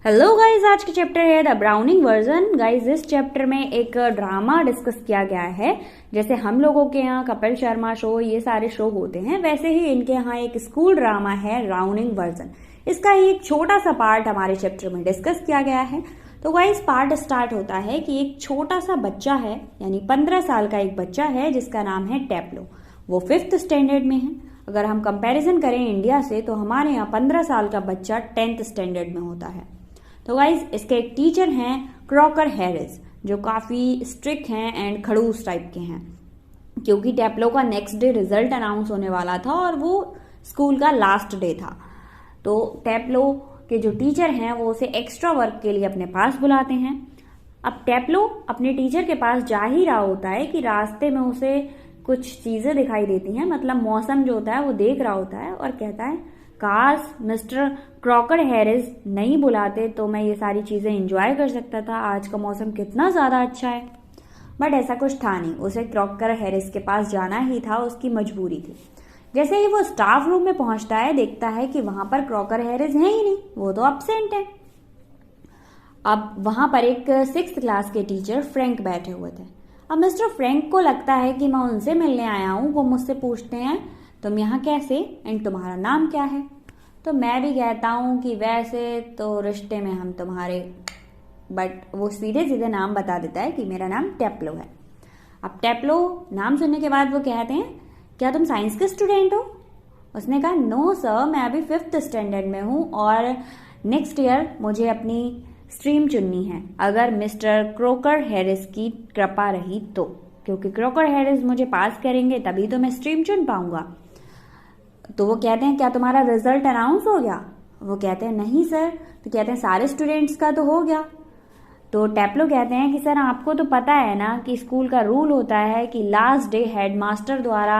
Hello guys, आज के chapter है द ब्राउनिंग वर्जन। गाइस, इस चैप्टर में एक ड्रामा डिस्कस किया गया है। जैसे हम लोगों के यहाँ कपिल शर्मा शो, ये सारे शो होते हैं, वैसे ही इनके यहाँ एक स्कूल ड्रामा है ब्राउनिंग वर्जन। इसका ही एक छोटा सा पार्ट हमारे चैप्टर में डिस्कस किया गया है। तो गाइस, पार्ट स्टार्ट होता है कि एक छोटा सा बच्चा है, यानी 15 साल का एक बच्चा है जिसका नाम है टेप्लो। वो 5th स्टैंडर्ड में है। अगर हम कंपैरिजन करें इंडिया से, तो हमारे यहाँ 15 साल का बच्चा 10th स्टैंडर्ड में होता है। तो गाइज, इसके एक टीचर हैं क्रॉकर हैरिस, जो काफी स्ट्रिक्ट हैं एंड खड़ूस टाइप के हैं, क्योंकि टेप्लो का नेक्स्ट डे रिजल्ट अनाउंस होने वाला था और वो स्कूल का लास्ट डे था। तो टेप्लो के जो टीचर हैं वो उसे एक्स्ट्रा वर्क के लिए अपने पास बुलाते हैं। अब टेप्लो अपने टीचर के पास जा ही रहा होता है कि रास्ते में उसे कुछ चीजें दिखाई देती हैं, मतलब मौसम जो होता है वो देख रहा होता है और कहता है, काश मिस्टर क्रॉकर हैरिस नहीं बुलाते तो मैं ये सारी चीजें एंजॉय कर सकता था। आज का मौसम कितना ज्यादा अच्छा है। बट ऐसा कुछ था नहीं, उसे क्रॉकर हैरिस के पास जाना ही था, उसकी मजबूरी थी। जैसे ही वो स्टाफ रूम में पहुंचता है, देखता है कि वहां पर क्रॉकर हैरिस है ही नहीं, वो तो एब्सेंट है। अब वहां पर एक 6th क्लास के टीचर फ्रैंक बैठे हुए थे। अब मिस्टर फ्रैंक को लगता है कि मैं उनसे मिलने आया हूं। वो मुझसे पूछते हैं, तुम यहाँ कैसे एंड तुम्हारा नाम क्या है? तो मैं भी कहता हूँ कि वैसे तो रिश्ते में हम तुम्हारे, बट वो सीधे सीधे नाम बता देता है कि मेरा नाम टेप्लो है। अब टेप्लो नाम सुनने के बाद वो कहते हैं, क्या तुम साइंस के स्टूडेंट हो? उसने कहा, नो सर, मैं अभी 5th स्टैंडर्ड में हूँ और नेक्स्ट ईयर मुझे अपनी स्ट्रीम चुननी है, अगर मिस्टर क्रॉकर हैरिस की कृपा रही तो, क्योंकि क्रॉकर हैरिस मुझे पास करेंगे तभी तो मैं स्ट्रीम चुन पाऊंगा। तो वो कहते हैं, क्या तुम्हारा रिजल्ट अनाउंस हो गया? वो कहते हैं, नहीं सर। तो कहते हैं, सारे स्टूडेंट्स का तो हो गया। तो टेप्लो कहते हैं कि सर, आपको तो पता है ना कि स्कूल का रूल होता है कि लास्ट डे हेडमास्टर द्वारा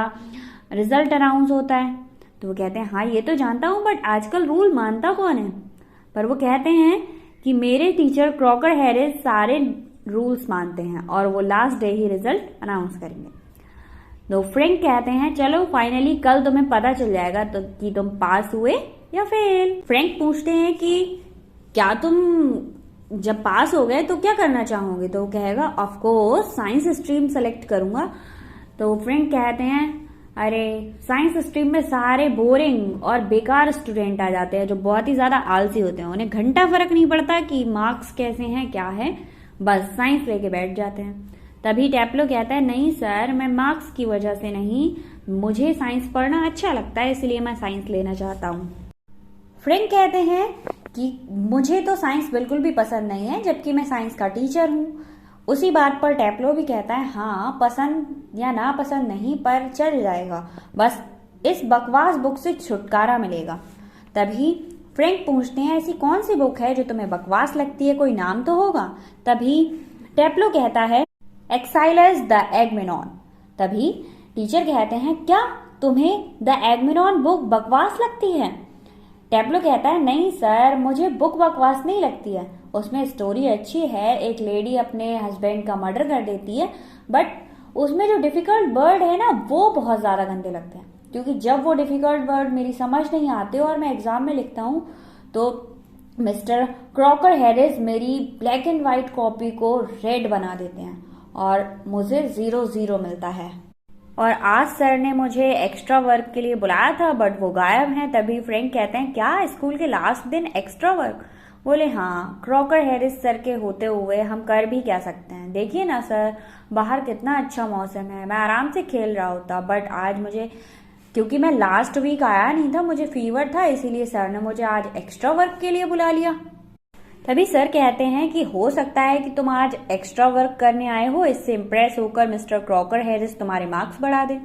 रिजल्ट अनाउंस होता है। तो वो कहते हैं, हाँ ये तो जानता हूँ, बट आजकल रूल मानता कौन है? पर वो कहते हैं कि मेरे टीचर क्रॉकर हैरिस सारे रूल्स मानते हैं और वो लास्ट डे ही रिजल्ट अनाउंस करेंगे। तो फ्रैंक कहते हैं, चलो फाइनली कल तुम्हें पता चल जाएगा तो कि तुम पास हुए या फेल। फ्रैंक पूछते हैं कि क्या तुम जब पास हो गए तो क्या करना चाहोगे? तो वो कहेगा, of course science stream select करूंगा। तो फ्रैंक कहते हैं, अरे साइंस स्ट्रीम में सारे बोरिंग और बेकार स्टूडेंट आ जाते हैं जो बहुत ही ज्यादा आलसी होते हैं, उन्हें घंटा फर्क नहीं पड़ता कि मार्क्स कैसे हैं क्या है, बस साइंस लेके बैठ जाते हैं। तभी टेप्लो कहता है, नहीं सर, मैं मार्क्स की वजह से नहीं, मुझे साइंस पढ़ना अच्छा लगता है, इसलिए मैं साइंस लेना चाहता हूँ। फ्रैंक कहते हैं कि मुझे तो साइंस बिल्कुल भी पसंद नहीं है, जबकि मैं साइंस का टीचर हूँ। उसी बात पर टेप्लो भी कहता है, हाँ पसंद या ना पसंद नहीं, पर चल जाएगा, बस इस बकवास बुक से छुटकारा मिलेगा। तभी फ्रैंक पूछते हैं, ऐसी कौन सी बुक है जो तुम्हें बकवास लगती है, कोई नाम तो होगा। तभी टेप्लो कहता है, एक्साइलस द एगमेनॉन। तभी टीचर कहते हैं, क्या तुम्हें द एगमेनॉन बुक बकवास लगती है? टेप्लो कहता है, नहीं सर, मुझे बुक बकवास नहीं लगती है, उसमें स्टोरी अच्छी है, एक लेडी अपने हस्बैंड का मर्डर कर देती है, बट उसमें जो डिफिकल्ट वर्ड है ना, वो बहुत ज्यादा गंदे लगते हैं, क्योंकि जब वो डिफिकल्ट वर्ड मेरी समझ नहीं आते और मैं एग्जाम में लिखता हूँ तो मिस्टर क्रॉकर हैरिस मेरी ब्लैक एंड व्हाइट कॉपी को रेड बना देते हैं और मुझे 0-0 मिलता है। और आज सर ने मुझे एक्स्ट्रा वर्क के लिए बुलाया था, बट वो गायब हैं। तभी फ्रैंक कहते हैं, क्या स्कूल के लास्ट दिन एक्स्ट्रा वर्क? बोले, हाँ, क्रॉकर हैरिस सर के होते हुए हम कर भी क्या सकते हैं? देखिए ना सर, बाहर कितना अच्छा मौसम है, मैं आराम से खेल रहा होता, बट आज मुझे, क्योंकि मैं लास्ट वीक आया नहीं था, मुझे फीवर था, इसीलिए सर ने मुझे आज एक्स्ट्रा वर्क के लिए बुला लिया। तभी सर कहते हैं कि हो सकता है कि तुम आज एक्स्ट्रा वर्क करने आए हो, इससे इम्प्रेस होकर मिस्टर क्रॉकर हैरिस तुम्हारे मार्क्स बढ़ा दे।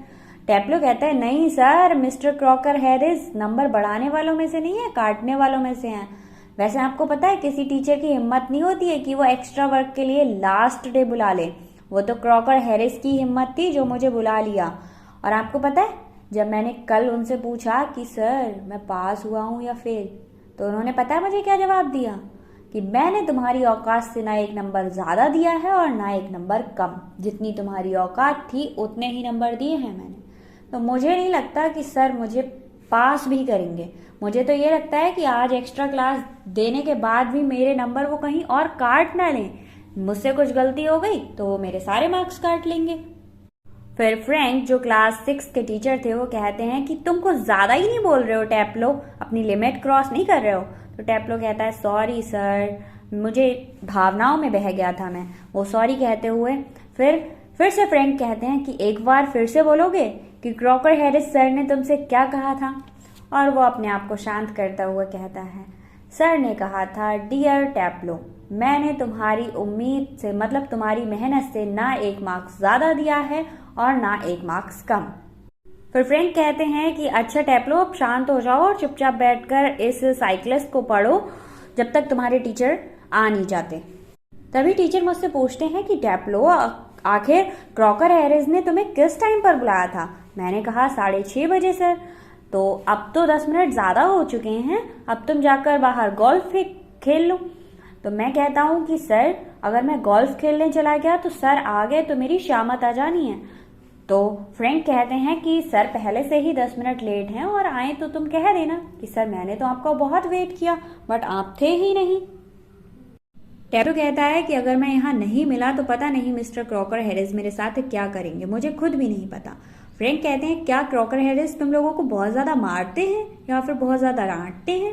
टेप्लो कहता है, नहीं sir, mister Crocker Harris number बढ़ाने वालों में से नहीं है, काटने वालों में से हैं। वैसे आपको पता है, किसी टीचर की हिम्मत नहीं होती है कि वो एक्स्ट्रा वर्क के लिए लास्ट डे बुला ले। वो तो क्रॉकर हैरिस की हिम्मत थी जो मुझे बुला लिया। और आपको पता है, जब मैंने कल उनसे पूछा कि सर मैं पास हुआ हूँ या फेल, तो उन्होंने पता है मुझे क्या जवाब दिया, कि मैंने तुम्हारी औकात से ना एक नंबर ज्यादा दिया है और ना एक नंबर कम, जितनी तुम्हारी औकात थी उतने ही नंबर दिए हैं मैंने। तो मुझे नहीं लगता कि सर मुझे पास भी करेंगे। मुझे तो ये लगता है कि आज एक्स्ट्रा क्लास देने के बाद भी मेरे नंबर वो कहीं और काट ना लें। मुझसे कुछ गलती हो गई तो वो मेरे सारे मार्क्स काट लेंगे। फिर फ्रैंक जो क्लास 6 के टीचर थे वो कहते हैं कि तुम कुछ ज्यादा ही नहीं बोल रहे हो टैप्लो, अपनी लिमिट क्रॉस नहीं कर रहे हो। तो टैप्लो कहता है सॉरी सर, मुझे भावनाओं में बह गया था मैं। वो सॉरी कहते हुए फिर से फ्रैंक कहते हैं कि एक बार फिर से बोलोगे कि क्रॉकर हैरिस सर ने तुमसे क्या कहा था। और वो अपने आप को शांत करता हुआ कहता है सर ने कहा था डियर टैप्लो, मैंने तुम्हारी उम्मीद से मतलब तुम्हारी मेहनत से ना एक मार्क्स ज्यादा दिया है और ना एक मार्क्स कम। फिर फ्रैंक कहते हैं कि अच्छा टैप्लो, अब शांत हो जाओ और चुपचाप बैठकर इस साइक्लिस्ट को पढ़ो जब तक तुम्हारे टीचर आ नहीं जाते। तभी टीचर मुझसे पूछते हैं कि टैप्लो, आखिर क्रॉकर हैरिस ने तुम्हें किस टाइम पर बुलाया था। मैंने कहा 6:30 बजे सर। तो अब तो 10 मिनट ज्यादा हो चुके हैं, अब तुम जाकर बाहर गोल्फ खेल लो। तो मैं कहता हूँ कि सर, अगर मैं गोल्फ खेलने चला गया तो सर आ गए तो मेरी शामत आ जानी है। तो फ्रैंक कहते हैं कि सर पहले से ही 10 मिनट लेट हैं और आए तो तुम कह देना कि सर मैंने तो आपका बहुत वेट किया बट आप थे ही नहीं। टैप्लो कहता है कि अगर मैं यहाँ नहीं मिला तो पता नहीं मिस्टर क्रॉकर हैरिस मेरे साथ क्या करेंगे, मुझे खुद भी नहीं पता। फ्रैंक कहते हैं क्या क्रॉकर हैरिस तुम लोगों को बहुत ज्यादा मारते हैं या फिर बहुत ज्यादा डांटते हैं।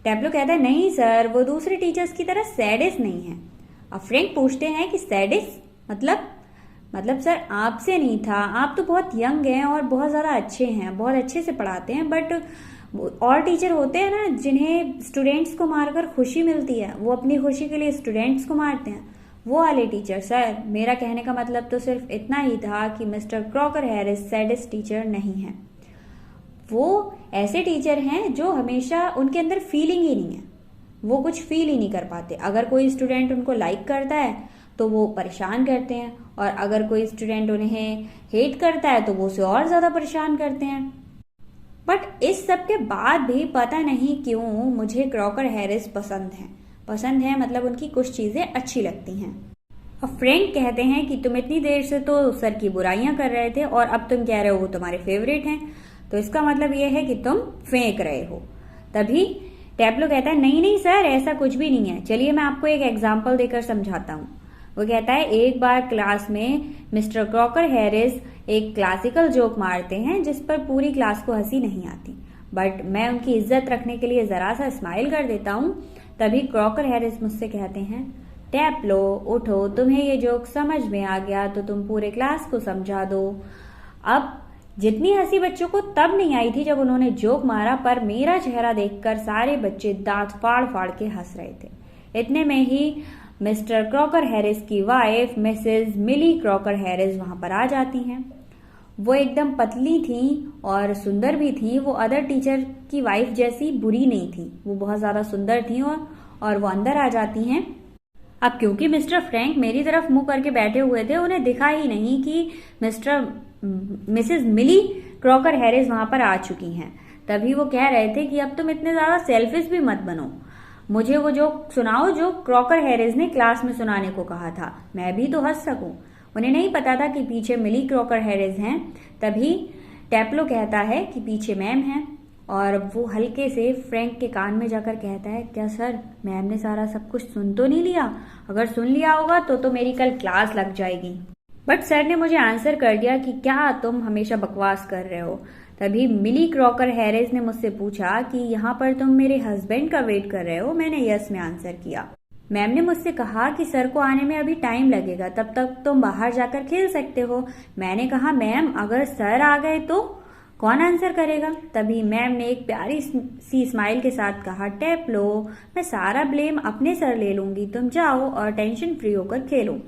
टैप्लो कहता है नहीं सर, वो दूसरे टीचर्स की तरह सैडिस्ट नहीं है। अब फ्रैंक पूछते हैं कि सैडिस्ट मतलब सर आपसे नहीं था, आप तो बहुत यंग हैं और बहुत ज्यादा अच्छे हैं, बहुत अच्छे से पढ़ाते हैं, बट और टीचर होते हैं ना जिन्हें स्टूडेंट्स को मारकर खुशी मिलती है, वो अपनी खुशी के लिए स्टूडेंट्स को मारते हैं, वो वाले टीचर। सर मेरा कहने का मतलब तो सिर्फ इतना ही था कि mister Crocker Harris sadist teacher नहीं है। वो ऐसे टीचर हैं जो हमेशा उनके अंदर फीलिंग ही नहीं है, वो कुछ फील ही नहीं कर पाते। अगर कोई स्टूडेंट उनको लाइक करता है तो वो परेशान करते हैं और अगर कोई स्टूडेंट उन्हें हेट करता है तो वो उसे और ज्यादा परेशान करते हैं। बट इस सब के बाद भी पता नहीं क्यों मुझे क्रॉकर हैरिस पसंद है मतलब उनकी कुछ चीजें अच्छी लगती हैं। और फ्रैंक कहते हैं कि तुम इतनी देर से तो सर की बुराइयां कर रहे थे और अब तुम कह रहे हो वो तुम्हारे फेवरेट हैं, तो इसका मतलब ये है कि तुम फेंक रहे हो। तभी टैप्लो कहता है नहीं सर, ऐसा कुछ भी नहीं है, चलिए मैं आपको एक एग्जाम्पल देकर समझाता हूँ। वो कहता है एक बार क्लास में मिस्टर क्रॉकर हैरिस एक क्लासिकल जोक मारते हैं जिस पर पूरी क्लास को हंसी नहीं आती, बट मैं उनकी इज्जत रखने के लिए जरा सा स्माइल कर देता हूँ। तभी क्रॉकर हैरिस मुझसे कहते हैं टैप्लो उठो, तुम्हें ये जोक समझ में आ गया तो तुम पूरे क्लास को समझा दो। अब जितनी हंसी बच्चों को तब नहीं आई थी जब उन्होंने जोक मारा, पर मेरा चेहरा देखकर सारे बच्चे दांत फाड़ फाड़ के हंस रहे थे। इतने में ही मिस्टर क्रॉकर हैरिस की वाइफ मिसेस मिली क्रॉकर हैरिस वहां पर आ जाती हैं। वो एकदम पतली थी और सुंदर भी थी, वो अदर टीचर की वाइफ जैसी बुरी नहीं थी, वो बहुत ज्यादा सुंदर थी और वो अंदर आ जाती हैं। अब क्योंकि मिस्टर फ्रैंक मेरी तरफ मुंह करके बैठे हुए थे, उन्हें दिखा ही नहीं कि मिसेस मिली क्रॉकर हैरिस वहां पर आ चुकी हैं। तभी वो कह रहे थे कि अब तुम इतने ज्यादा सेल्फिश भी मत बनो, मुझे वो जोक सुनाओ जो क्रॉकर हैरिस ने क्लास में सुनाने को कहा था, मैं भी तो हंस सकूं। उन्हें नहीं पता था कि पीछे मिली क्रॉकर हैरिस हैं। तभी टैप्लो कहता है कि पीछे मैम है और वो हल्के से फ्रैंक के कान में जाकर कहता है क्या सर मैम ने सारा सब कुछ सुन तो नहीं लिया, अगर सुन लिया होगा तो मेरी कल क्लास लग जाएगी। बट सर ने मुझे आंसर कर दिया कि क्या तुम हमेशा बकवास कर रहे हो। तभी मिली क्रॉकर हैरिस ने मुझसे पूछा कि यहाँ पर तुम मेरे हस्बैंड का वेट कर रहे हो। मैंने यस में आंसर किया। मैम ने मुझसे कहा कि सर को आने में अभी टाइम लगेगा, तब तक तुम बाहर जाकर खेल सकते हो। मैंने कहा मैम अगर सर आ गए तो कौन आंसर करेगा। तभी मैम ने एक प्यारी सी स्माइल के साथ कहा टैप्लो, मैं सारा ब्लेम अपने सर ले लूंगी, तुम जाओ और टेंशन फ्री होकर खेलो।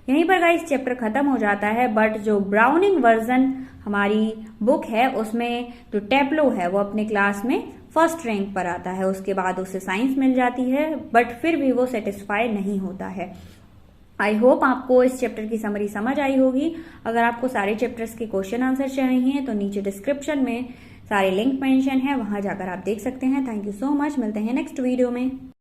यहीं पर गाइस चैप्टर खत्म हो जाता है। बट जो ब्राउनिंग वर्जन हमारी बुक है उसमें जो टैप्लो है वो अपने क्लास में फर्स्ट रैंक पर आता है, उसके बाद उसे साइंस मिल जाती है, बट फिर भी वो सेटिस्फाई नहीं होता है। आई होप आपको इस चैप्टर की समरी समझ आई होगी। अगर आपको सारे चैप्टर्स के क्वेश्चन आंसर चाहिए तो नीचे डिस्क्रिप्शन में सारे लिंक मेंशन है, वहां जाकर आप देख सकते हैं। थैंक यू सो मच, मिलते हैं नेक्स्ट वीडियो में।